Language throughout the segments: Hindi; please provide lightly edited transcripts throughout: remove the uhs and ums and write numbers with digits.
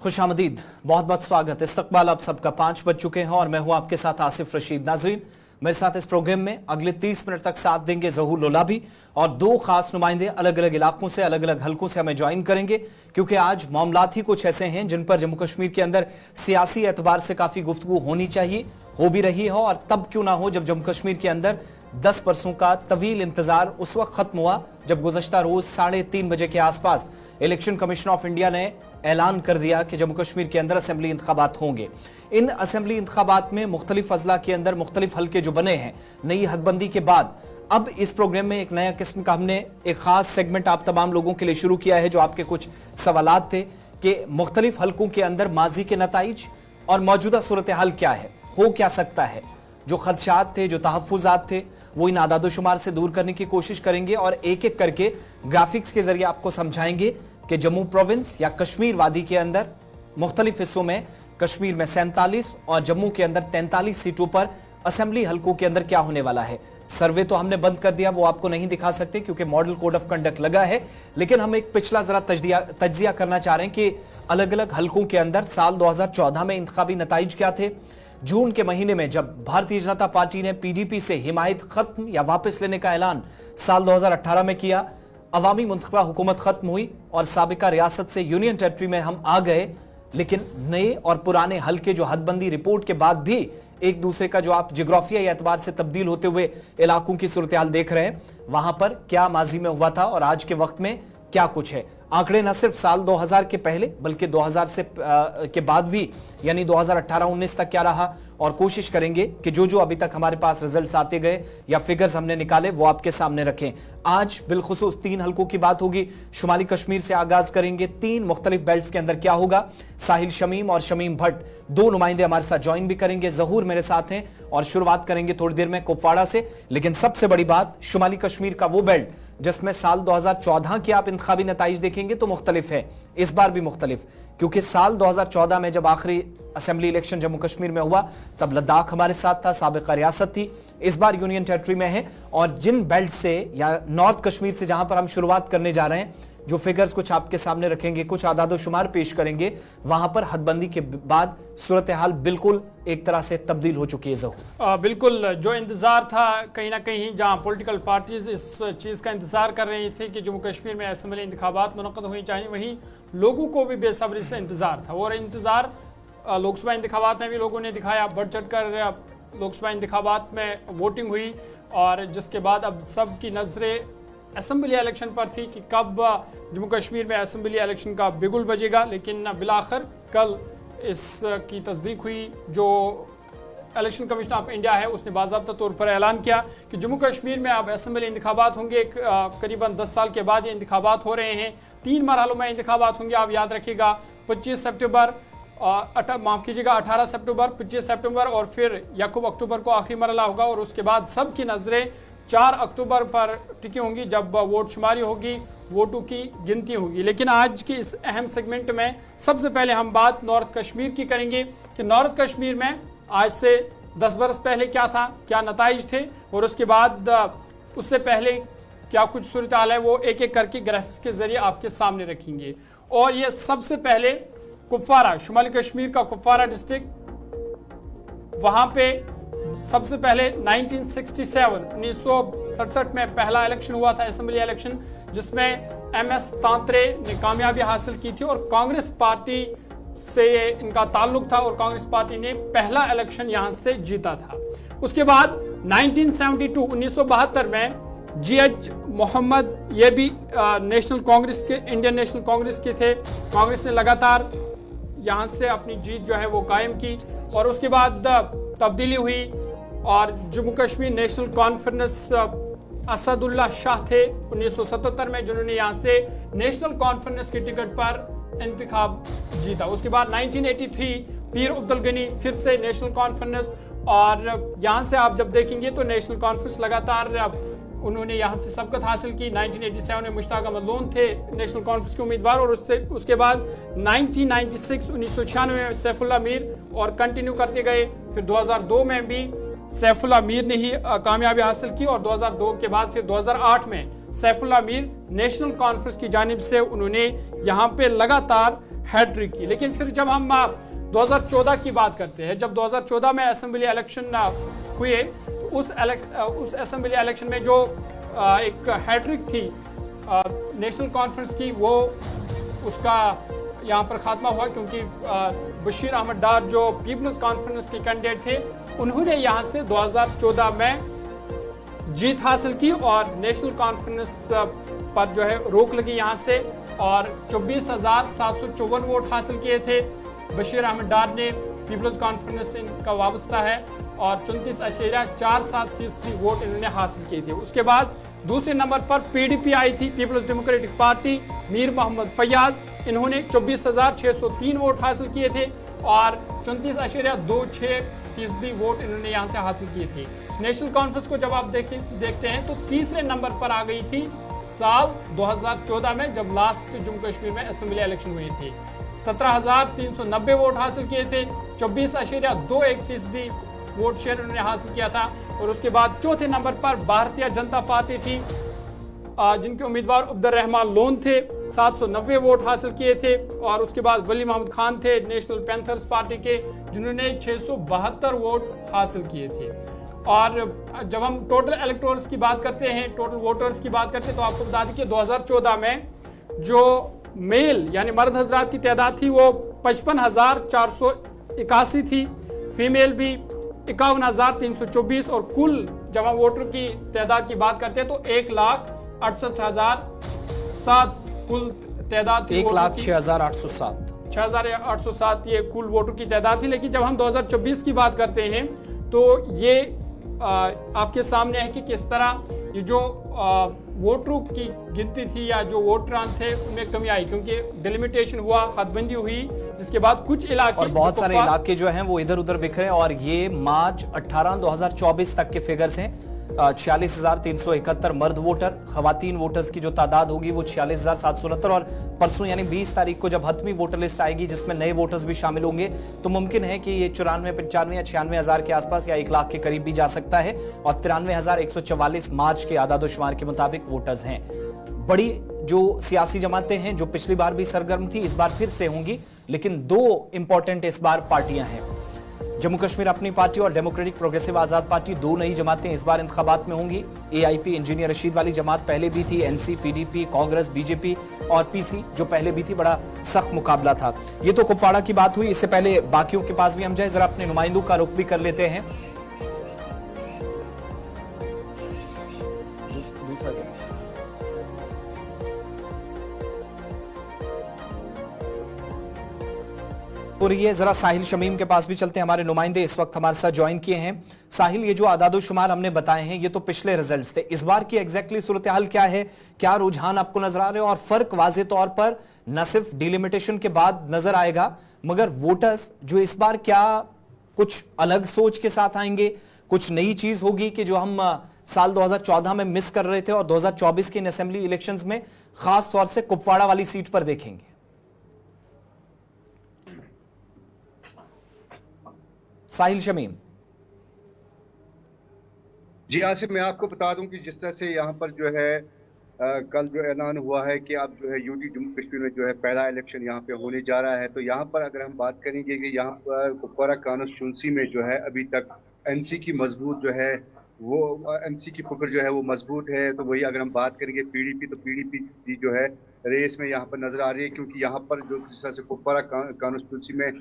खुशामदीद, बहुत बहुत स्वागत। इस्तकबाल आप सबका 5 बज चुके हैं और मैं हूं आपके साथ आसिफ रशीद। नाजरीन, मेरे साथ इस प्रोग्राम में अगले 30 मिनट तक साथ देंगे ज़हूर लोलाबी और दो खास नुमाइंदे अलग अलग इलाकों से, अलग अलग हलकों से हमें ज्वाइन करेंगे, क्योंकि आज मामलात ही कुछ ऐसे हैं जिन पर जम्मू कश्मीर के अंदर सियासी एतबार से काफ़ी गुफ्तगू होनी चाहिए, हो भी रही है। और तब क्यों ना हो जब जम्मू कश्मीर के अंदर 10 बरसों का तवील इंतजार उस वक्त खत्म हुआ जब गुज़श्ता रोज 3:30 बजे के आसपास इलेक्शन कमीशन ऑफ इंडिया ने ऐलान कर दिया कि जम्मू कश्मीर के अंदर असेंबली इंतखाबात होंगे। इन असेंबली इंतखाबात में मुख्तलिफ अजला के अंदर मुख्तलिफ हल्के जो बने हैं नई हदबंदी के बाद, अब इस प्रोग्राम में एक नया किस्म का हमने एक खास सेगमेंट आप तमाम लोगों के लिए शुरू किया है। जो आपके कुछ सवालात थे कि मुख्तलिफ हल्कों के अंदर माजी के नताइज और मौजूदा सूरत हाल क्या है, हो क्या सकता है, जो खदशात थे, जो तहफ़्फ़ुज़ात थे, वो इन आदादोशुमार से दूर करने की कोशिश करेंगे और एक एक करके ग्राफिक्स के जरिए आपको समझाएंगे कि जम्मू प्रोविंस या कश्मीर वादी के अंदर मुख्तलिफ हिस्सों में, कश्मीर में 47 और जम्मू के अंदर 43 सीटों पर असेंबली हल्कों के अंदर क्या होने वाला है। सर्वे तो हमने बंद कर दिया, वो आपको नहीं दिखा सकते क्योंकि मॉडल कोड ऑफ कंडक्ट लगा है, लेकिन हम एक पिछला जरा तज्जिया करना चाह रहे हैं कि अलग अलग हल्कों के अंदर साल 2014 में इंतखाबी नताइज क्या थे। जून के महीने में जब भारतीय जनता पार्टी ने पीडीपी से हिमायत खत्म या वापस लेने का ऐलान साल 2018 में किया, अवामी मुंतखबा हुकूमत खत्म हुई और साबिका रियासत से यूनियन टेरिटरी में हम आ गए, लेकिन नए और पुराने हल्के जो हदबंदी रिपोर्ट के बाद भी एक दूसरे का जो आप जियोग्राफियाई एतबार से तब्दील होते हुए इलाकों की सूरत हाल देख रहे हैं, वहां पर क्या माजी में हुआ था और आज के वक्त में क्या कुछ है। आंकड़े न सिर्फ साल 2000 के पहले बल्कि 2000 से के बाद भी, यानी 2018-19 तक क्या रहा, और कोशिश करेंगे कि जो जो अभी तक हमारे पास रिजल्ट्स आते गए या फिगर्स हमने निकाले वो आपके सामने रखें। आज बिलखुसूस 3 हल्कों की बात होगी। शुमाली कश्मीर से आगाज करेंगे। 3 मुख्तलिफ बेल्ट्स के अंदर क्या होगा। साहिल शमीम और शमीम भट्ट, 2 नुमाइंदे हमारे साथ ज्वाइन भी करेंगे। ज़हूर मेरे साथ हैं और शुरुआत करेंगे थोड़ी देर में कुपवाड़ा से। लेकिन सबसे बड़ी बात, शुमाली कश्मीर का वो बेल्ट जिसमें साल 2014 के आप इंतखाबी नताइज देखेंगे तो मुख्तलिफ है, इस बार भी मुख्तलिफ, क्योंकि साल 2014 में जब आखिरी असेंबली इलेक्शन जम्मू कश्मीर में हुआ तब लद्दाख हमारे साथ था, साबिका रियासत थी, इस बार यूनियन टेरिटरी में है। और जिन बेल्ट से या नॉर्थ कश्मीर से जहां पर हम शुरुआत करने जा रहे हैं, जो फिगर्स कुछ आपके सामने रखेंगे, कुछ आदादो शुमार पेश करेंगे, वहां पर हदबंदी के बाद सूरत हाल बिल्कुल एक तरह से तब्दील हो चुकी है। ज़हूर, बिल्कुल जो इंतज़ार था कहीं ना कहीं, जहां पॉलिटिकल पार्टीज इस चीज़ का इंतज़ार कर रही थी कि जम्मू कश्मीर में असेंबली इंतखाबात मुनक़्क़द होनी चाहिए, वहीं लोगों को भी बेसब्री से इंतज़ार था। और इंतज़ार लोकसभा इंतखाबात में भी लोगों ने दिखाया, बढ़ चढ़ कर लोकसभा इंतखाबात में वोटिंग हुई और जिसके बाद अब सब की नज़रें असेंबली इलेक्शन पर थी कि कब जम्मू कश्मीर में असेंबली इलेक्शन का बिगुल बजेगा। लेकिन बिलाखिर कल इसकी तस्दीक हुई। जो इलेक्शन कमीशन ऑफ इंडिया है उसने बाज़ाब्ता तौर पर ऐलान किया कि जम्मू कश्मीर में अब असेंबली इंतखाबात होंगे। करीबन 10 साल के बाद ये इंतखाबात हो रहे हैं। 3 मरहलों में इंतखाबात होंगे, आप याद रखिएगा। 25 सितंबर, माफ़ कीजिएगा 18 सितंबर, 25 सितंबर और फिर याकूब अक्टूबर को आखिरी मरहला होगा। और उसके बाद सब की नज़रें 4 अक्टूबर पर टिकी होंगी जब वोट शुमारी होगी, वोटों की गिनती होगी। लेकिन आज की इस अहम सेगमेंट में सबसे पहले हम बात नॉर्थ कश्मीर की करेंगे कि नॉर्थ कश्मीर में आज से 10 बरस पहले क्या था, क्या नताइज थे, और उसके बाद उससे पहले क्या कुछ सूरत हाल है, वो एक एक करके ग्राफिक्स के जरिए आपके सामने रखेंगे। और ये सबसे पहले कुपवाड़ा, शुमाली कश्मीर का कुपवाड़ा डिस्ट्रिक्ट, वहां पे सबसे पहले 1967 में पहला इलेक्शन हुआ था, असेंबली इलेक्शन, जिसमें MS तांत्रे ने कामयाबी हासिल की थी और कांग्रेस पार्टी से इनका ताल्लुक था और कांग्रेस पार्टी ने पहला इलेक्शन यहां से जीता था। उसके बाद 1972 में GH मोहम्मद, ये भी नेशनल कांग्रेस के, इंडियन नेशनल कांग्रेस के थे। कांग्रेस ने लगातार यहां से अपनी जीत जो है वो कायम की और उसके बाद तब्दीली हुई और जम्मू कश्मीर नेशनल कॉन्फ्रेंस असदुल्ला शाह थे 1977 में, जिन्होंने यहाँ से नेशनल कॉन्फ्रेंस की टिकट पर इंतखाब जीता। उसके बाद 1983 पीर अब्दुल गनी फिर से नेशनल कॉन्फ्रेंस, और यहाँ से आप जब देखेंगे तो नेशनल कॉन्फ्रेंस लगातार उन्होंने यहाँ से सबकत हासिल की। 1987 में मुश्ताक अहमद लोन थे नेशनल कॉन्फ्रेंस के उम्मीदवार और उसके बाद 1996 1996 में सैफुल्ला मीर और कंटिन्यू करते गए। फिर 2002 में भी सैफुल्लाह मीर ने ही कामयाबी हासिल की, और 2002 के बाद फिर 2008 में सैफुल्लाह मीर नेशनल कॉन्फ्रेंस की जानिब से उन्होंने यहाँ पे लगातार हैट्रिक की। लेकिन फिर जब हम 2014 की बात करते हैं, जब 2014 में असेंबली इलेक्शन हुए, तो उस असेंबली इलेक्शन में जो एक हैट्रिक थी नेशनल कॉन्फ्रेंस की, वो उसका यहाँ पर खात्मा हुआ, क्योंकि बशीर अहमद डार जो पीपल्स कॉन्फ्रेंस के कैंडिडेट थे, उन्होंने यहाँ से 2014 में जीत हासिल की और नेशनल कॉन्फ्रेंस पर जो है रोक लगी यहाँ से, और 24,754 वोट हासिल किए थे बशीर अहमद डार ने। पीपल्स कॉन्फ्रेंस इनका वाबस्ता है, और 34.47% वोट इन्होंने हासिल किए थे। उसके बाद दूसरे नंबर पर पीडीपी आई थी, peoples democratic party, Mir Mohammad Faiyaz, इन्होंने 24,603 वोट हासिल किए थे और 34.26% वोट इन्होंने यहाँ से हासिल किए थे। नेशनल कॉन्फ्रेंस को जब आप देखते हैं तो तीसरे नंबर पर आ गई थी साल 2014 में, जब लास्ट जम्मू कश्मीर में असेंबली इलेक्शन हुए थे। 17,390 वोट हासिल किए थे, 24.21% वोट शेयर उन्होंने हासिल किया था। और उसके बाद चौथे नंबर पर भारतीय जनता पार्टी थी, जिनके उम्मीदवार अब्दुल रहमान लोन थे, 790 वोट हासिल किए थे। और उसके बाद वली मोहम्मद खान थे नेशनल पैंथर्स पार्टी के, जिन्होंने 672 वोट हासिल किए थे। और जब हम टोटल इलेक्टोर्स की बात करते हैं, टोटल वोटर्स की बात करते हैं, तो आपको बता दें कि 2014 में जो मेल यानी मर्द हजरात की तादाद थी वो 55,481 थी, फीमेल भी 51,324, और कुल जब हम वोटर की तादाद की बात करते हैं तो 1,68,007 कुल तादाद थी। 1,06,807 ये कुल वोटर की तादाद थी। लेकिन जब हम 2024 की बात करते हैं तो ये आपके सामने है कि किस तरह ये जो वोटरों की गिनती थी या जो वोटर थे उनमें कमी आई, क्योंकि डिलिमिटेशन हुआ, हदबंदी हुई, जिसके बाद कुछ इलाके और बहुत सारे इलाके जो हैं वो इधर उधर बिखरे। और ये मार्च 18, 2024 तक के फिगर्स हैं। 46,371 मर्द वोटर, खवातीन वोटर्स की जो तादाद होगी वो 46,769। और परसों यानी 20 तारीख को जब हतमी वोटर लिस्ट आएगी जिसमें नए वोटर्स भी शामिल होंगे, तो मुमकिन है कि ये 94, 95 या 96,000 के आसपास या 1 लाख के करीब भी जा सकता है। और 93,144 मार्च के आदादोशुमार के मुताबिक वोटर्स हैं। बड़ी जो सियासी जमातें हैं जो पिछली बार भी सरगर्म थी, इस बार फिर से होंगी, लेकिन 2 इंपॉर्टेंट इस बार पार्टियां हैं। जम्मू कश्मीर अपनी पार्टी और डेमोक्रेटिक प्रोग्रेसिव आजाद पार्टी, 2 नई जमातें इस बार इंतखाबात में होंगी। एआईपी इंजीनियर रशीद वाली जमात पहले भी थी, एनसी, पीडीपी, कांग्रेस, बीजेपी और पीसी जो पहले भी थी। बड़ा सख्त मुकाबला था। ये तो कुपवाड़ा की बात हुई। इससे पहले बाकियों के पास भी हम जाए, जरा अपने नुमाइंदों का रुख भी कर लेते हैं। दूसरा और ये जरा साहिल शमीम के पास भी चलते हैं। हमारे नुमाइंदे इस वक्त हमारे साथ ज्वाइन किए हैं। साहिल, ये जो आदादोशुमार हमने बताए हैं ये तो पिछले रिजल्ट्स थे, इस बार की एग्जैक्टली सूरत हाल क्या है? क्या रुझान आपको नजर आ रहे हैं? और फर्क वाजे तौर पर न सिर्फ डिलिमिटेशन के बाद नजर आएगा, मगर वोटर्स जो इस बार क्या कुछ अलग सोच के साथ आएंगे? कुछ नई चीज होगी कि जो हम साल 2014 में मिस कर रहे थे और 2024 के इन असेंबली इलेक्शंस में खास तौर से कुपवाड़ा वाली सीट पर देखेंगे? साहिल शमीम जी आसिफ, मैं आपको बता दूं कि जिस तरह से यहाँ पर जो है कल जो ऐलान हुआ है कि अब जो है यूटी जम्मू कश्मीर में जो है पहला इलेक्शन यहाँ पे होने जा रहा है, तो यहाँ पर अगर हम बात करेंगे कि यहाँ पर कुपवाड़ा कॉन्स्टिट्यूंसी में जो है अभी तक एनसी की मजबूत जो है वो एनसी की पकड़ जो है वो मजबूत है। तो वही अगर हम बात करेंगे पीडीपी, तो पीडीपी जो है रेस में यहाँ पर नजर आ रही है, क्योंकि यहाँ पर जो जिस तरह से कुपवाड़ा कॉन्स्टिट्यूंसी में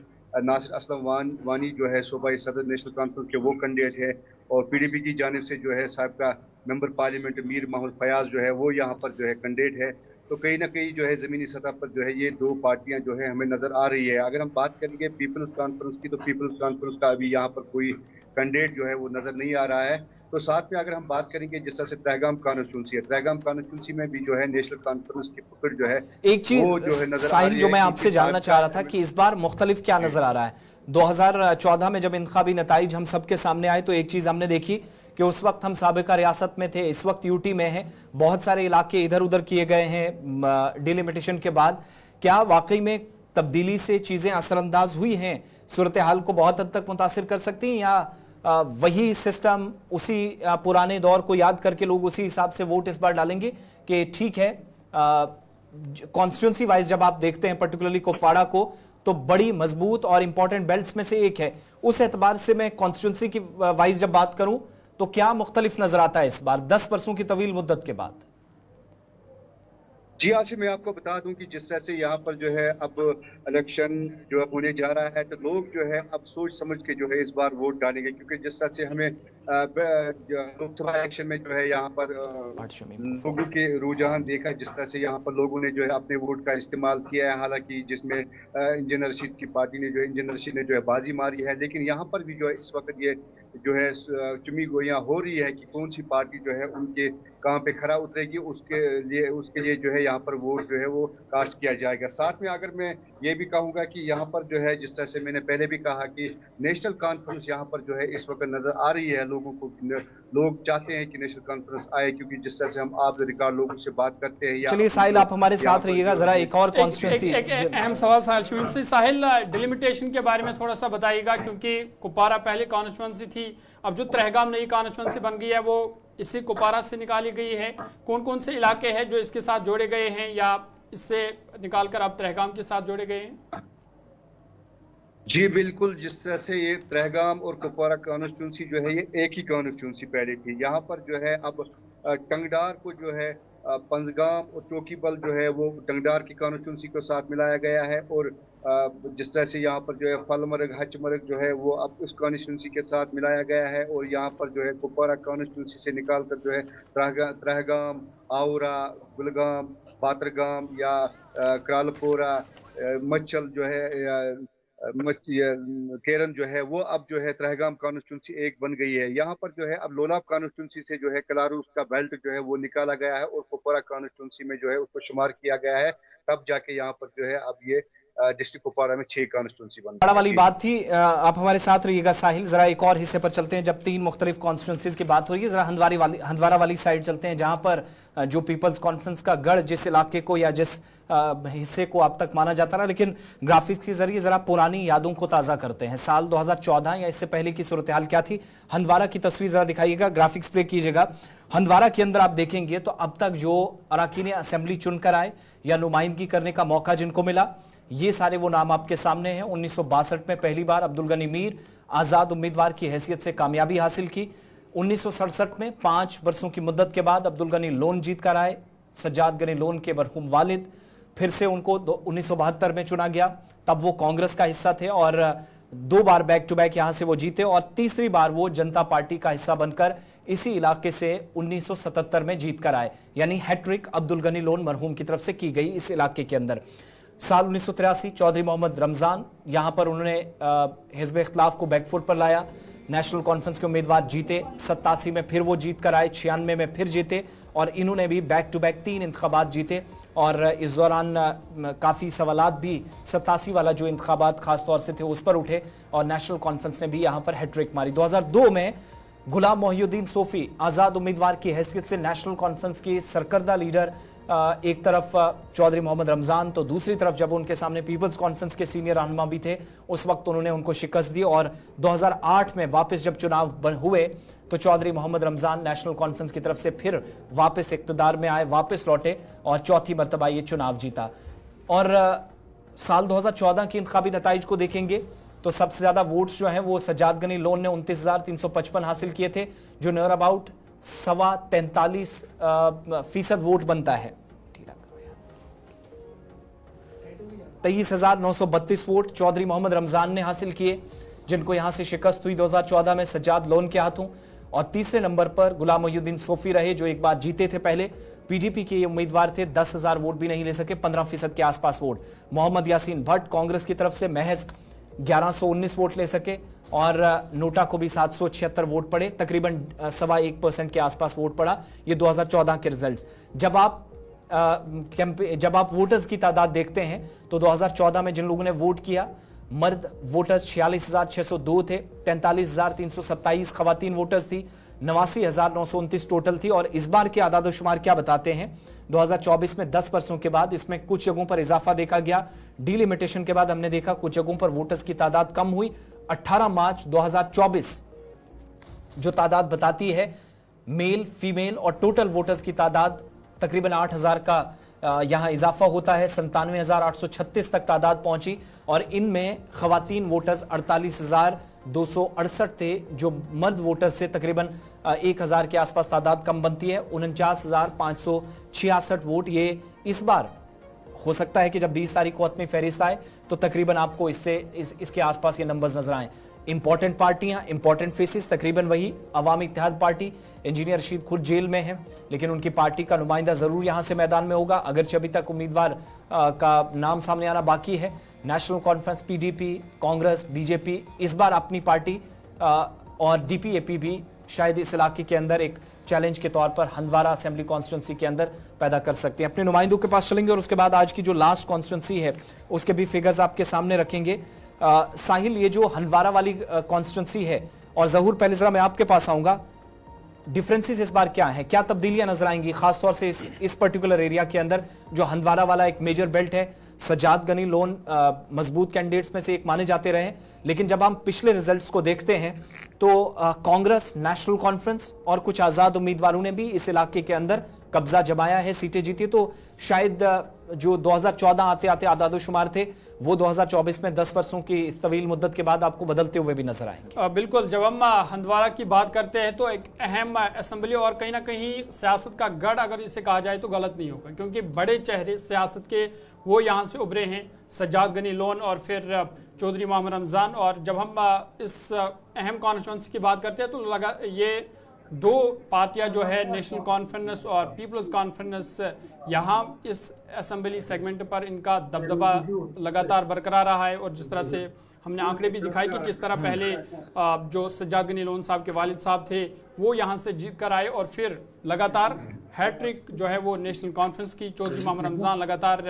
नासिर असलम वानी जो है सूबाई सदर नेशनल कॉन्फ्रेंस के वो कैंडिडेट है, और पीडीपी की जानिब से जो है साबिका मेंबर पार्लियामेंट मीर मोहम्मद फयाज जो है वो यहाँ पर जो है कैंडिडेट है। तो कहीं ना कहीं जो है ज़मीनी सतह पर जो है ये 2 पार्टियां जो है हमें नज़र आ रही है। अगर हम बात करेंगे पीपल्स कॉन्फ्रेंस की, तो पीपल्स कॉन्फ्रेंस का अभी यहाँ पर कोई कैंडिडेट जो है वो नज़र नहीं आ रहा है। तो साथ में अगर हम बात करेंगे जिस तरह से ट्रहगाम कॉन्स्टिट्यूंसी है, ट्रहगाम कॉन्स्टिट्यूंसी में भी जो है नेशनल कॉन्फ्रेंस की पकड़ जो है एक चीज जो है नजर आ रही है, जो मैं आपसे जानना चाह रहा था कि इस बार मुख्तलिफ क्या नजर आ रहा है। 2014 में जब इंतखाबी नताइज हम सबके सामने आए तो एक चीज हमने देखी कि उस वक्त हम साबिका रियासत में थे, इस वक्त यूटी में है, बहुत सारे इलाके इधर उधर किए गए हैं डिलिमिटेशन के बाद। क्या वाकई में तब्दीली से चीजें असरअंदाज हुई हैं, सूरत हाल को बहुत हद तक मुतासिर कर सकती हैं, या वही सिस्टम, उसी पुराने दौर को याद करके लोग उसी हिसाब से वोट इस बार डालेंगे कि ठीक है। कॉन्स्टिट्यूंसी वाइज जब आप देखते हैं पर्टिकुलरली कुपवाड़ा को, तो बड़ी मजबूत और इंपॉर्टेंट बेल्ट्स में से एक है। उस एतबार से मैं कॉन्स्टिट्यूंसी की वाइज जब बात करूं तो क्या मुख्तलिफ नजर आता है इस बार 10 वर्षों की तवील मुद्दत के बाद? जी आसिफ, मैं आपको बता दूं कि जिस तरह से यहाँ पर जो है अब इलेक्शन जो है होने जा रहा है, तो लोग जो है अब सोच समझ के जो है इस बार वोट डालेंगे, क्योंकि जिस तरह से हमें लोकसभा इलेक्शन में जो है यहाँ पर लोगों के रुझान देखा, जिस तरह से यहाँ पर लोगों ने जो है अपने वोट का इस्तेमाल किया है, हालांकि जिसमें इंजीनियर रशीद की पार्टी ने इंजीनियर रशीद ने जो है बाजी मारी है, लेकिन यहाँ पर भी जो है इस वक्त ये जो है चुमी गोइयां हो रही है कि कौन सी पार्टी जो है उनके कहाँ पे खरा उतरेगी, उसके लिए जो है यहाँ पर वोट जो है वो कास्ट किया जाएगा। साथ में अगर मैं ये भी कहूँगा कि यहाँ पर जो है जिस तरह से मैंने पहले भी कहा कि नेशनल कॉन्फ्रेंस यहाँ पर जो है इस वक्त नजर आ रही है लोगों को, लोग चाहते हैं कि नेशनल कॉन्फ्रेंस आए, क्योंकि जिस तरह से हम आप रिकॉर्ड लोगों से बात करते हैं। चलिए साहिल, आप हमारे साथ रहिएगा, जरा एक और कॉन्स्टिट्यूंसी अहम सवाल साहिल डिलिमिटेशन के बारे में थोड़ा सा बताइएगा, क्योंकि कुपवाड़ा पहले कॉन्स्टिट्यूंसी थी, अब जो त्रहगाम नई कॉन्स्टिट्यूंसी बन गई है वो इसी कुपवाड़ा से निकाली गई है। कौन कौन से इलाके हैं जो इसके साथ जोड़े गए हैं या इससे निकालकर अब त्रहगाम के साथ जोड़े गए हैं? जी बिल्कुल, जिस तरह से ये त्रहगाम और कुपवाड़ा कॉन्स्टिट्यूंसी जो है ये एक ही कॉन्स्टिट्यूंसी पहले थी। यहाँ पर जो है अब टंगडार को जो है पंजगाम और चौकीबल जो है वो टंगडार की कॉन्स्टिट्यूंसी को साथ मिलाया गया है, और जिस तरह से यहाँ पर जो है फलमर्ग हचमर्ग जो है वो अब उस कॉन्स्टिट्यूंसी के साथ मिलाया गया है, और यहाँ पर जो है कुपवाड़ा कॉन्स्टिट्यूंसी से निकाल कर जो है त्रहगाम, आउरा, गुलगाम, पात्रगाम या क्रालपोरा, मच्छल जो है केरन जो है वो अब जो है त्रहगाम कॉन्स्टिट्यूंसी एक बन गई है। यहाँ पर जो है अब लोलाब कॉन्स्टिट्यूंसी से जो है कलारूस का बेल्ट जो है वो निकाला गया है और कुपवाड़ा कॉन्स्टिट्यूंसी में जो है उसको शुमार किया गया है, तब जाके यहाँ पर जो है अब ये डिस्ट्रिक्ट कुपवाड़ा में 6 कॉन्स्टिट्यूंसी बन बड़ा वाली बात थी। आप हमारे साथ रहिएगा साहिल, जरा एक और हिस्से पर चलते हैं। जब 3 मुख्तलिफ कॉन्स्टिट्यूंसीज की बात हो रही है, जरा हंदवारा वाली साइड चलते हैं, जहां पर जो पीपल्स कॉन्फ्रेंस का गढ़ जिस इलाके को या जिस हिस्से को अब तक माना जाता रहा, लेकिन ग्राफिक्स के जरिए जरा पुरानी यादों को ताजा करते हैं। साल 2014 या इससे पहले की सूरत हाल क्या थी, हंदवारा की तस्वीर जरा दिखाइएगा, ग्राफिक्स प्ले कीजिएगा। हंदवारा के अंदर आप देखेंगे तो अब तक जो अरकान असेंबली चुनकर आए या नुमाइंदगी करने का मौका जिनको मिला, ये सारे वो नाम आपके सामने हैं। 1962 में पहली बार अब्दुल गनी मीर आजाद उम्मीदवार की हैसियत से कामयाबी हासिल की। 1967 में 5 वर्षों की मुद्दत के बाद अब्दुल गनी लोन जीत कर आए, सज्जाद गनी लोन के मरहूम वालिद। फिर से उनको 1972 में चुना गया, तब वो कांग्रेस का हिस्सा थे और 2 बार बैक टू बैक यहां से वो जीते, और तीसरी बार वो जनता पार्टी का हिस्सा बनकर इसी इलाके से 1977 में जीत कर आए। यानी हैट्रिक अब्दुल गनी लोन मरहूम की तरफ से की गई इस इलाके के अंदर। साल 1983 चौधरी मोहम्मद रमजान, यहां पर उन्होंने हिजब इख्तिलाफ को बैकफुट पर लाया, नेशनल कॉन्फ्रेंस के उम्मीदवार जीते। 87 में फिर वो जीत कर आए, 96 में फिर जीते, और इन्होंने भी बैक टू बैक 3 इंतखाबात जीते। और इस दौरान काफ़ी सवालात भी 87 वाला जो इंतखाबात खास तौर से थे उस पर उठे, और नेशनल कॉन्फ्रेंस ने भी यहाँ पर हैट्रिक मारी। 2002 में गुलाम मोहिउद्दीन सोफी आज़ाद उम्मीदवार की हैसियत से नेशनल कॉन्फ्रेंस की सरकर्दा लीडर, एक तरफ चौधरी मोहम्मद रमजान तो दूसरी तरफ जब उनके सामने पीपल्स कॉन्फ्रेंस के सीनियर रहनुमा भी थे, उस वक्त उन्होंने उनको शिकस्त दी। और 2008 में वापस जब चुनाव हुए तो चौधरी मोहम्मद रमजान नेशनल कॉन्फ्रेंस की तरफ से फिर वापस इक्तदार में आए, वापस लौटे और चौथी मरतबा ये चुनाव जीता। और साल 2014 की इंतखाबी नताइज को देखेंगे तो सबसे ज्यादा वोट्स जो हैं वो सज्जाद गनी लोन ने 29,355 हासिल किए थे, जो नियर अबाउट 43.25% वोट बनता है। 23,932 वोट चौधरी मोहम्मद रमजान ने हासिल किए, जिनको यहां से शिकस्त हुई 2014 में सज्जाद लोन के हाथों। और तीसरे नंबर पर गुलाम मोहिउद्दीन सोफी रहे, जो एक बार जीते थे पहले, पीडीपी के उम्मीदवार थे, 10,000 वोट भी नहीं ले सके, 15% के आसपास वोट। मोहम्मद यासीन भट्ट कांग्रेस की तरफ से महज 1119 वोट ले सके, और नोटा को भी 776 वोट पड़े, तकरीबन 1.25% के आसपास वोट पड़ा। ये 2014 के रिजल्ट्स। जब आप वोटर्स की तादाद देखते हैं तो 2014 में जिन लोगों ने वोट किया, मर्द वोटर्स 46,602 थे, 43,327 खवातीन वोटर्स थी, 89,929 टोटल थी। और इस बार के आदाद शुमार क्या बताते हैं, 2024 में 10 वर्षों के बाद इसमें कुछ जगहों पर इजाफा देखा गया। डीलिमिटेशन के बाद हमने देखा कुछ जगहों पर वोटर्स की तादाद कम हुई। 18 मार्च 2024 जो तादाद बताती है मेल, फीमेल और टोटल वोटर्स की तादाद तकरीबन 8,000 का यहाँ इजाफा होता है। 97,836 तक तादाद पहुंची और इनमें खवातीन वोटर्स 48,268 थे, जो मर्द वोटर्स से तकरीबन 1,000 के आसपास तादाद कम बनती है। 49,566 वोट ये इस बार हो सकता है कि जब 20 तारीख को हतमी फहरिस्त आए तो तकरीबन आपको इसके आसपास ये नंबर्स नजर आए। इंपॉर्टेंट पार्टियां, इंपॉर्टेंट फेसेस तकरीबन वही अवामी इत्तेहाद पार्टी, इंजीनियर रशीद खुद जेल में है लेकिन उनकी पार्टी का नुमाइंदा जरूर यहां से मैदान में होगा, अगरचे अभी तक उम्मीदवार का नाम सामने आना बाकी है। National conference, PDP, Congress, BJP इस बार अपनी पार्टी और डीपीएपी भी शायद इस इलाके के अंदर एक चैलेंज के तौर पर हंदवारा असेंबली कॉन्स्टिट्यूंसी के अंदर पैदा कर सकते हैं। अपने नुमाइंदों के पास चलेंगे और उसके बाद आज की जो लास्ट कॉन्स्टिट्यूंसी है उसके भी फिगर्स आपके सामने रखेंगे। साहिल, ये जो हंदवारा वाली कॉन्स्टिट्यूंसी है और जहूर, पहले जरा मैं आपके पास आऊंगा, डिफरेंसेस इस बार क्या है, क्या तब्दीलियां नजर आएंगी खासतौर से इस पर्टिकुलर एरिया के अंदर जो हंदवारा वाला एक मेजर बेल्ट है। सज्जाद गनी लोन मजबूत कैंडिडेट्स में से एक माने जाते रहे, लेकिन जब हम पिछले रिजल्ट्स को देखते हैं तो कांग्रेस, नेशनल कॉन्फ्रेंस और कुछ आजाद उम्मीदवारों ने भी इस इलाके के अंदर कब्जा जमाया है, सीटें जीती। तो शायद जो 2014 आते आते आदादोशुमार थे वो 2024 में 10 वर्षों की इस तवील मुद्दत के बाद आपको बदलते हुए भी नजर आएंगे। बिल्कुल, जब हम हंदवारा की बात करते हैं तो एक अहम असेंबली और कहीं ना कहीं सियासत का गढ़ अगर इसे कहा जाए तो गलत नहीं होगा, क्योंकि बड़े चेहरे सियासत के वो यहाँ से उभरे हैं, सज्जाद गनी लोन और फिर चौधरी मोहम्मद रमज़ान। और जब हम इस अहम कॉन्स्टिट्यूंसी की बात करते हैं तो लगा ये दो पार्टियां जो है नेशनल कॉन्फ्रेंस और पीपल्स कॉन्फ्रेंस, यहाँ इस असेंबली सेगमेंट पर इनका दबदबा लगातार बरकरार रहा है। और जिस तरह से हमने आंकड़े भी दिखाए कि किस तरह पहले जो सज्जाद गनी लोन साहब के वालिद साहब थे वो यहाँ से जीत कर आए और फिर लगातार हैट्रिक जो है वो नेशनल कॉन्फ्रेंस की, चौधरी मोहम्मद रमज़ान लगातार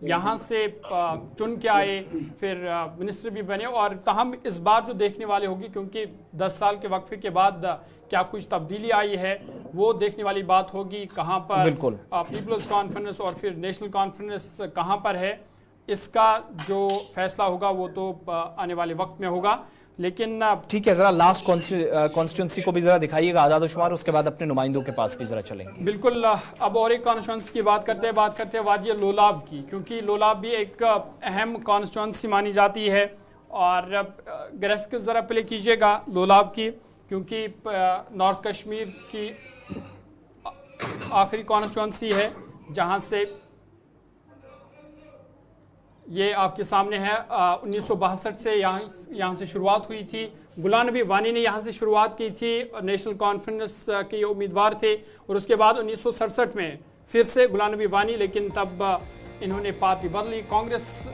यहाँ से चुन के आए, फिर मिनिस्टर भी बने। और तहम इस बार जो देखने वाले होगी, क्योंकि 10 साल के वक्फे के बाद क्या कुछ तब्दीली आई है वो देखने वाली बात होगी, कहाँ पर पीपल्स कॉन्फ्रेंस और फिर नेशनल कॉन्फ्रेंस कहाँ पर है, इसका जो फैसला होगा वो तो आने वाले वक्त में होगा। लेकिन ठीक है, जरा लास्ट कॉन्स्टिट्यूंसी को भी जरा दिखाइएगा आदादोशुमार, उसके बाद अपने नुमाइंदों के पास भी जरा चलेंगे। बिल्कुल, अब और एक कॉन्स्टिट्यूंसी की बात करते हैं वादी लोलाब की, क्योंकि लोलाब भी एक अहम कॉन्स्टिट्यूंसी मानी जाती है। और ग्राफिक्स जरा प्ले कीजिएगा लोलाब की, क्योंकि नॉर्थ कश्मीर की आखिरी कॉन्स्टिट्यूंसी है जहां से ये आपके सामने है। 1962 से यहाँ से शुरुआत हुई थी। गुलाम नबी वानी ने यहाँ से शुरुआत की थी, नेशनल कॉन्फ्रेंस के उम्मीदवार थे। और उसके बाद 1967 में फिर से गुलाम नबी वानी, लेकिन तब इन्होंने पार्टी बदली, कांग्रेस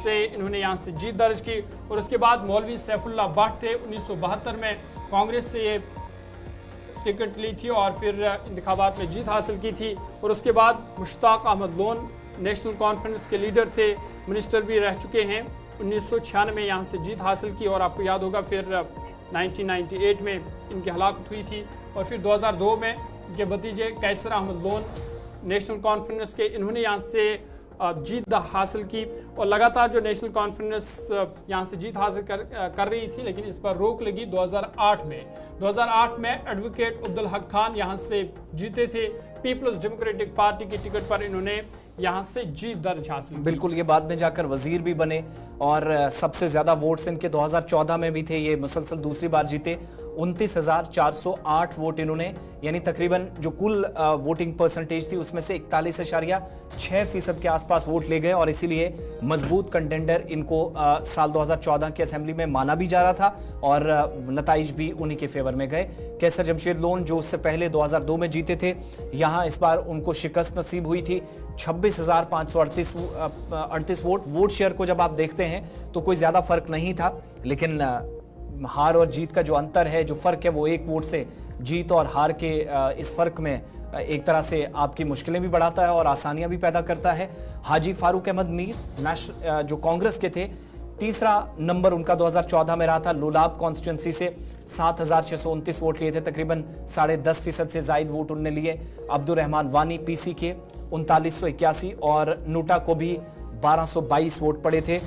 से इन्होंने यहाँ से जीत दर्ज की। और उसके बाद मौलवी सैफुल्लाह भट्ट थे, 1972 में कांग्रेस से ये टिकट ली थी और फिर इंतखाबात में जीत हासिल की थी। और उसके बाद मुश्ताक अहमद लोन नेशनल कॉन्फ्रेंस के लीडर थे, मिनिस्टर भी रह चुके हैं। 1996 में यहाँ से जीत हासिल की और आपको याद होगा फिर 1998 में इनकी हलाकत हुई थी। और फिर 2002 में इनके भतीजे कैसर अहमद लोन नेशनल कॉन्फ्रेंस के, इन्होंने यहाँ से जीत हासिल की। और लगातार जो नेशनल कॉन्फ्रेंस यहाँ से जीत हासिल कर रही थी, लेकिन इस पर रोक लगी 2008 में। 2008 में एडवोकेट अब्दुल हक खान यहाँ से जीते थे, पीपल्स डेमोक्रेटिक पार्टी की टिकट पर इन्होंने यहाँ से जीत दर्ज हासिल। बिल्कुल, ये बाद में जाकर वजीर भी बने और सबसे ज्यादा वोट्स इनके 2014 में भी थे, ये मुसलसल दूसरी बार जीते। 29,408 वोट इन्होंने, यानी तकरीबन जो कुल वोटिंग परसेंटेज थी उसमें से 41.6% के आसपास वोट ले गए और इसीलिए मजबूत कंटेंडर इनको साल 2014 की असेंबली में माना भी जा रहा था और नताइज भी उन्हीं के फेवर में गए। कैसर जमशेद लोन जो उससे पहले 2002 में जीते थे, यहाँ इस बार उनको शिकस्त नसीब हुई थी। 26,538 वोट शेयर को जब आप देखते हैं तो कोई ज्यादा फर्क नहीं था, लेकिन हार और जीत का जो अंतर है, जो फर्क है, वो 1 वोट से जीत और हार के इस फर्क में एक तरह से आपकी मुश्किलें भी बढ़ाता है और आसानियां भी पैदा करता है। हाजी फारूक अहमद मीर जो कांग्रेस के थे, तीसरा नंबर उनका 2014 में रहा था। लोलाब कॉन्स्टिट्यूंसी से 7,629 वोट लिए थे, तकरीबन 10.5% से जायद वोट उन्होंने लिए। अब्दुल रहमान वानी पीसी के 3981 और नूटा को भी 1222 वोट पड़े थे।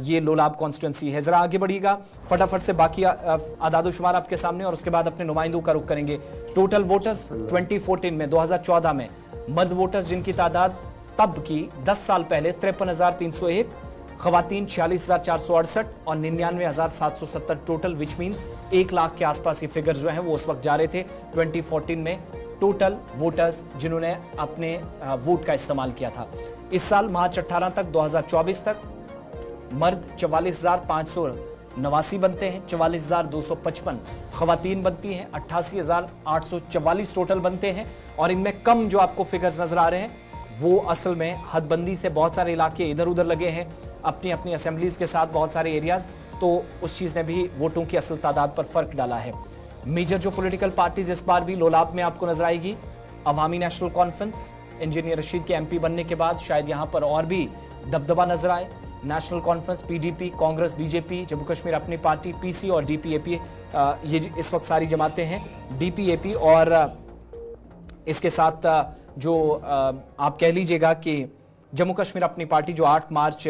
ये लोलाब कॉन्स्टिट्यूंसी है। जरा आगे बढ़िएगा फटाफट से, बाकी आदादोशुमार आपके सामने, और उसके बाद अपने नुमाइंदों का रुख करेंगे। टोटल वोटर्स 2014 में, 2014 में मर्द वोटर्स जिनकी तादाद तब की 10 साल पहले 53,301, खवातीन 46,468 और 99,770 टोटल, विच मीन्स 1 लाख के आसपास ये फिगर जो है वो उस वक्त जा रहे थे 2014 में टोटल वोटर्स जिन्होंने अपने वोट का इस्तेमाल किया था। इस साल मार्च 18 तक 2024 तक मर्द 44,589 बनते हैं, 44,255 खवातीन बनती हैं, 88,844 टोटल बनते हैं। और इनमें कम जो आपको फिगर्स नजर आ रहे हैं वो असल में हदबंदी से बहुत सारे इलाके इधर उधर लगे हैं अपनी अपनी असेंबलीज के साथ, बहुत सारे एरियाज, तो उस चीज ने भी वोटों की असल तादाद पर फर्क डाला है। मेजर जो पॉलिटिकल पार्टीज इस बार भी लोलाब में आपको नजर आएगी, अवामी नेशनल कॉन्फ्रेंस, इंजीनियर रशीद के एमपी बनने के बाद शायद यहां पर और भी दबदबा नजर आए। National conference, PDP, Congress, BJP, Jammu Kashmir अपनी पार्टी, पीसी और डीपीएपी, ये इस वक्त सारी जमातें हैं। डीपीएपी और इसके साथ जो आप कह लीजिएगा कि जम्मू कश्मीर अपनी पार्टी जो 8 मार्च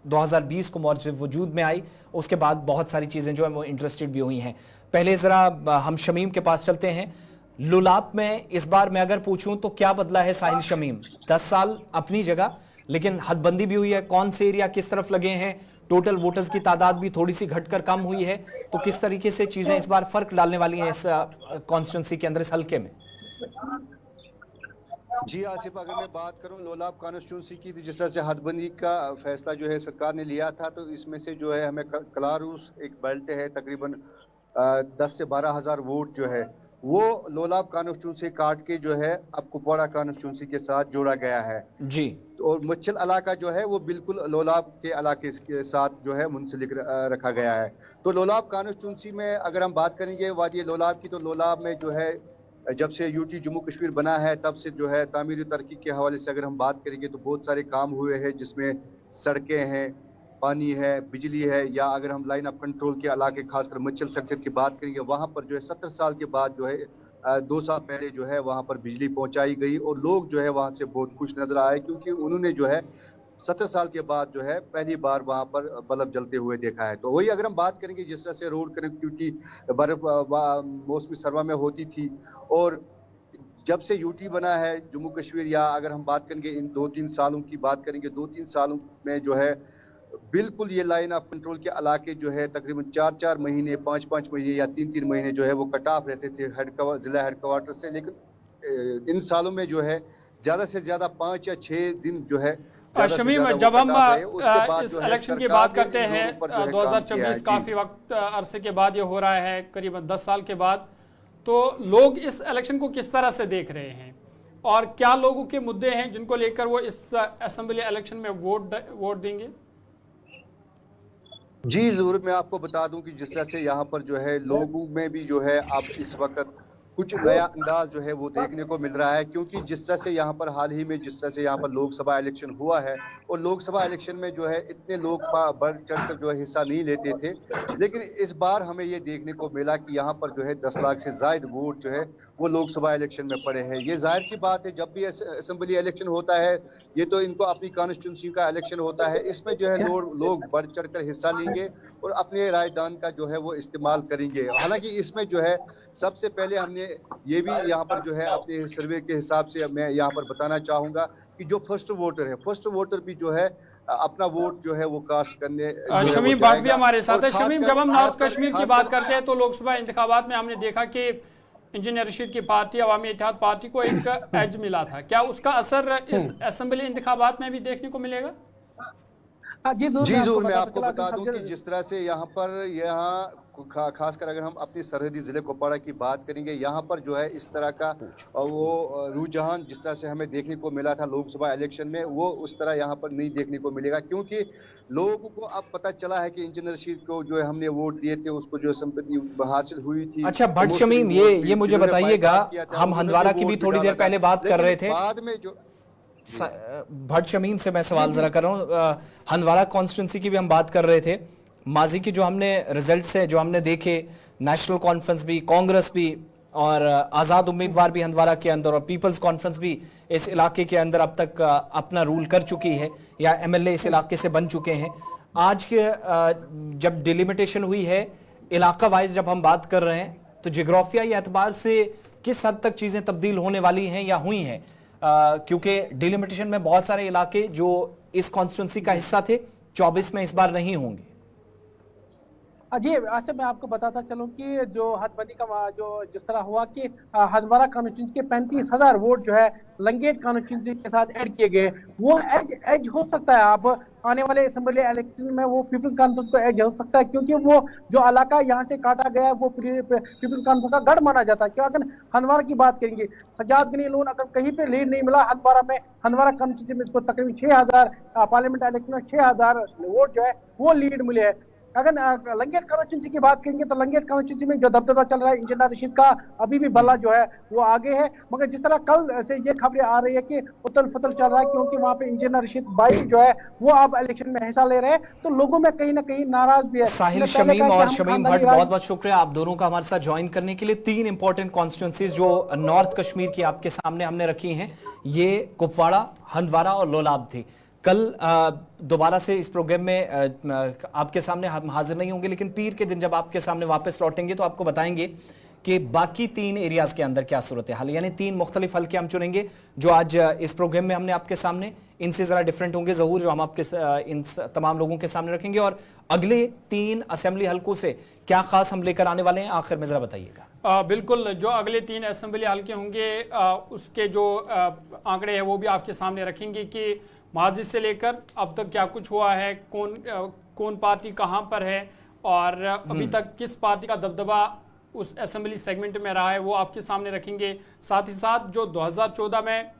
2020 को मौजूद वजूद में आई, उसके बाद बहुत सारी चीजें जो है वो इंटरेस्टेड भी हुई हैं। पहले जरा हम शमीम के पास चलते हैं। लोलाब में इस बार मैं अगर पूछूं तो क्या बदला है साहिल शमीम? 10 साल अपनी जगह, लेकिन हदबंदी भी हुई है, कौन से एरिया किस तरफ लगे हैं, टोटल वोटर्स की तादाद भी थोड़ी सी घटकर कम हुई है, तो किस तरीके से चीजें इस बार फर्क डालने वाली हैं इस कॉन्स्टिट्यूंसी के अंदर, इस हल्के में? जी आसिफ, अगर मैं बात करूं लोलाब कॉन्स्टिट्यूंसी की, जिस तरह से हदबंदी का फैसला जो है सरकार ने लिया था, तो इसमें से जो है हमें कलारूस एक बेल्ट है, तकरीबन 10 से 12 हज़ार वोट जो है वो लोलाब कॉन्स्टिट्यूंसी काट के जो है अब कुपवाड़ा कॉन्स्टिट्यूंसी के साथ जोड़ा गया है जी। और मुच्छल इलाका जो है वो बिल्कुल लोलाब के इलाके के साथ जो है मुंसलिक रखा गया है। तो लोलाब कॉन्स्टिट्यूंसी में अगर हम बात करेंगे वादी लोलाब की, तो लोलाब में जो है जब से यूटी जम्मू कश्मीर बना है तब से जो है तामीरी तरक्की के हवाले से अगर हम बात करेंगे तो बहुत सारे काम हुए हैं, जिसमें सड़कें हैं, पानी है, बिजली है, या अगर हम लाइन ऑफ कंट्रोल के इलाके खासकर मच्छल सेक्टर की बात करेंगे, वहाँ पर जो है 70 साल के बाद जो है 2 साल पहले जो है वहाँ पर बिजली पहुँचाई गई और लोग जो है वहाँ से बहुत खुश नजर आए, क्योंकि उन्होंने जो है 70 साल के बाद जो है पहली बार वहाँ पर बल्ब जलते हुए देखा है। तो वही अगर हम बात करेंगे जिस तरह से रोड कनेक्टिविटी बर्फ मौसमी सर्मा में होती थी, और जब से यूटी बना है जम्मू कश्मीर, या अगर हम बात करेंगे इन 2-3 सालों की बात करेंगे, 2-3 सालों में जो है बिल्कुल ये लाइन ऑफ कंट्रोल के इलाके जो है तकरीबन 4-4 महीने, 5-5 महीने या 3-3 महीने जो है वो कट ऑफ रहते थे जिला हेडक्वार्टर से। लेकिन इन सालों में जो है ज्यादा से ज्यादा 5 या 6 दिन जो है शमीम, जब हम इस इलेक्शन की बात करते हैं 2026 काफी वक्त अरसे के बाद ये हो रहा है, करीबन 10 साल के बाद, तो लोग इस इलेक्शन को किस तरह से देख रहे हैं और क्या लोगों के मुद्दे हैं जिनको लेकर वो इस असेंबली इलेक्शन में वोट देंगे? जी जरूर, मैं आपको बता दूं कि जिस तरह से यहाँ पर जो है लोगों में भी जो है अब इस वक्त कुछ नया अंदाज जो है वो देखने को मिल रहा है, क्योंकि जिस तरह से यहाँ पर हाल ही में जिस तरह से यहाँ पर लोकसभा इलेक्शन हुआ है, और लोकसभा इलेक्शन में जो है इतने लोग बढ़ चढ़कर जो है हिस्सा नहीं लेते थे, लेकिन इस बार हमें ये देखने को मिला कि यहाँ पर जो है 10 लाख से ज्यादा वोट जो है वो लोकसभा इलेक्शन में पड़े हैं। ये जाहिर सी बात है, जब भी असेंबली इलेक्शन होता है, ये तो इनको अपनी कॉन्स्टिट्यूंसी का इलेक्शन होता है, इसमें जो है लोग बढ़ चढ़कर हिस्सा लेंगे और अपने रायदान का जो है वो इस्तेमाल करेंगे। हालांकि इसमें जो है सबसे पहले हमने ये भी यहाँ पर जो है अपने सर्वे के हिसाब से मैं यहाँ पर बताना चाहूंगा कि जो फर्स्ट वोटर भी जो है अपना वोट जो है वो कास्ट करने। शमीम बाग भी हमारे साथ है। शमीम, जब हम नॉर्थ कश्मीर की बात करते हैं तो लोकसभा इंतखाबात में हमने देखा कि इंजीनियर रशीद की पार्टी अवामी इत्तेहाद पार्टी को एक एज मिला था, क्या उसका असर इस असेंबली इंतखाबात में भी देखने को मिलेगा? जी जरूर, मैं आपको बता दूं कि जिस तरह से यहाँ खासकर अगर हम अपनी सरहदी जिले कुपवाड़ा की बात करेंगे, यहाँ पर जो है इस तरह का वो रुझान जिस तरह से हमें देखने को मिला था लोकसभा इलेक्शन में, वो उस तरह यहाँ पर नहीं देखने को मिलेगा, क्योंकि लोगों को अब पता चला है कि इंजीनियर रशीद को जो है हमने वोट दिए थे, उसको जो संपत्ति हासिल हुई थी। अच्छा भट्ट शमीम, ये मुझे बताइएगा, हम हंदवाड़ा की भी थोड़ी देर पहले बात कर रहे थे, बाद में जो भट्ट शमीम से मैं सवाल जरा कर रहा हूँ, हंदवाड़ा कॉन्स्टिट्यूंसी की भी हम बात कर रहे थे, माजी की जो हमने रिजल्ट्स है जो हमने देखे, नेशनल कॉन्फ्रेंस भी, कांग्रेस भी और आज़ाद उम्मीदवार भी हंदवाड़ा के अंदर और पीपल्स कॉन्फ्रेंस भी इस इलाके के अंदर अब तक अपना रूल कर चुकी है। या एमएलए इस इलाके से बन चुके हैं। आज के जब डिलिमिटेशन हुई है इलाका वाइज, जब हम बात कर रहे हैं, तो जियोग्राफियाई एतबार से किस हद तक चीजें तब्दील होने वाली हैं या हुई हैं? क्योंकि डिलिमिटेशन में बहुत सारे इलाके जो इस कॉन्स्टिट्यूंसी का हिस्सा थे 24 में इस बार नहीं होंगे। जी, अच्छा मैं आपको बताता चलूं कि जो हदबंदी का जो जिस तरह हुआ कि हंदवारा कॉन्स्टिट्यूंसी के 35,000 वोट जो है लंगेट कॉन्स्टिट्यूंसी के साथ ऐड किए गए, वो एज हो सकता है आप आने वाले असेंबली इलेक्शन में वो पीपल्स कॉन्फ्रेंस को एज हो सकता है, क्योंकि वो जो इलाका यहाँ से काटा गया है वो पीपल्स कॉन्फ्रेंस का गढ़ माना जाता है। क्यों अगर हंदवारा की बात करेंगे, सजाद गनी लोन अगर कहीं पे लीड नहीं मिला हंदवारा में, हंदवारा कॉन्स्टिट्यूंसी में इसको तकरीबन 6,000 पार्लियामेंट इलेक्शन में 6,000 वोट जो है वो लीड मिले है। अगर लंगेट कॉन्स्टिट्यूंसी की बात करेंगे तो लंगेट कॉन्स्टिट्यूंसी में जो दबदबा चल रहा है इंजीनियर रशीद का, अभी भी बल्ला जो है वो आगे है। मगर जिस तरह कल से ये खबरें आ रही है कि उतल फुतल चल रहा है, क्योंकि वहां पे इंजीनियर रशीद भाई जो है वो अब इलेक्शन में हिस्सा ले रहे हैं, तो लोगों में कहीं ना कहीं नाराज भी है। साहिल शमीम और शमीम भट्ट, बहुत बहुत शुक्रिया आप दोनों का हमारे साथ ज्वाइन करने के लिए। 3 इंपॉर्टेंट कॉन्स्टिट्यूंसीज जो नॉर्थ कश्मीर की आपके सामने हमने रखी हैं, ये कुपवाड़ा, हंदवारा और लोलाब थी। कल दोबारा से इस प्रोग्राम में आपके सामने हम हाजिर नहीं होंगे, लेकिन पीर के दिन जब आपके सामने वापस लौटेंगे तो आपको बताएंगे कि बाकी 3 एरियाज के अंदर क्या सूरत हाल, यानी 3 मुख्तलिफ हल्के हम चुनेंगे जो आज इस प्रोग्राम में हमने आपके सामने, इनसे जरा डिफरेंट होंगे जहूर, जो हम आपके इन तमाम लोगों के सामने रखेंगे। और अगले 3 असेंबली हल्कों से क्या खास हम लेकर आने वाले हैं, आखिर में जरा बताइएगा। बिल्कुल, जो अगले 3 असेंबली हल्के होंगे उसके जो आंकड़े हैं वो भी आपके सामने रखेंगे कि माजी से लेकर अब तक क्या कुछ हुआ है, कौन पार्टी कहां पर है और अभी तक किस पार्टी का दबदबा उस असेंबली सेगमेंट में रहा है वो आपके सामने रखेंगे। साथ ही साथ जो 2014 में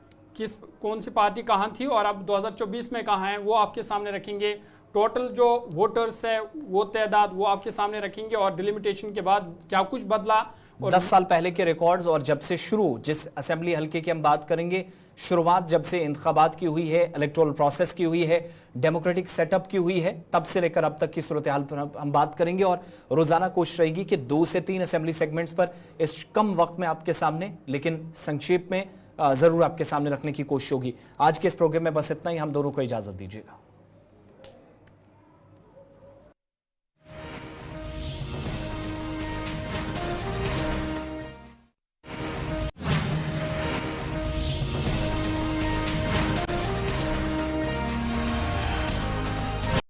कौन सी पार्टी कहां थी और अब 2024 में कहां है वो आपके सामने रखेंगे। टोटल जो वोटर्स है वो तादाद वो आपके सामने रखेंगे और डिलिमिटेशन के बाद क्या कुछ बदला और 10 साल पहले के रिकॉर्ड्स, और जब से शुरू जिस असेंबली हल्के की हम बात करेंगे, शुरुआत जब से इंतखाबात की हुई है, इलेक्टोरल प्रोसेस की हुई है, डेमोक्रेटिक सेटअप की हुई है, तब से लेकर अब तक की सूरत हाल पर हम बात करेंगे। और रोजाना कोशिश रहेगी कि 2 से 3 असेंबली सेगमेंट्स पर इस कम वक्त में आपके सामने, लेकिन संक्षेप में जरूर आपके सामने रखने की कोशिश होगी। आज के इस प्रोग्राम में बस इतना ही, हम दोनों को इजाजत दीजिएगा।